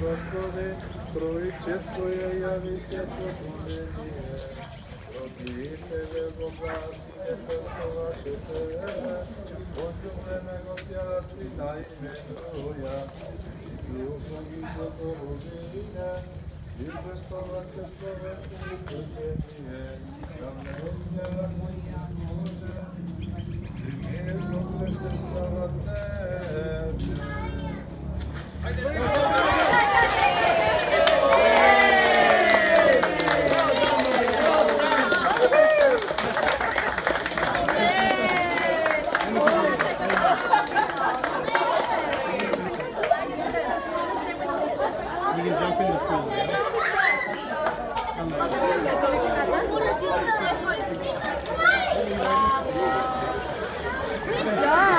Господи, крови честное яви святlo помилие. Роди Тебе, Бога, свидетельство ваше Тебе, возлюбленого Тя Сина именуя, и услуги Богородине, и священство Святое, нам не освяла Боже, и мир посвященства Тебе. Yeah.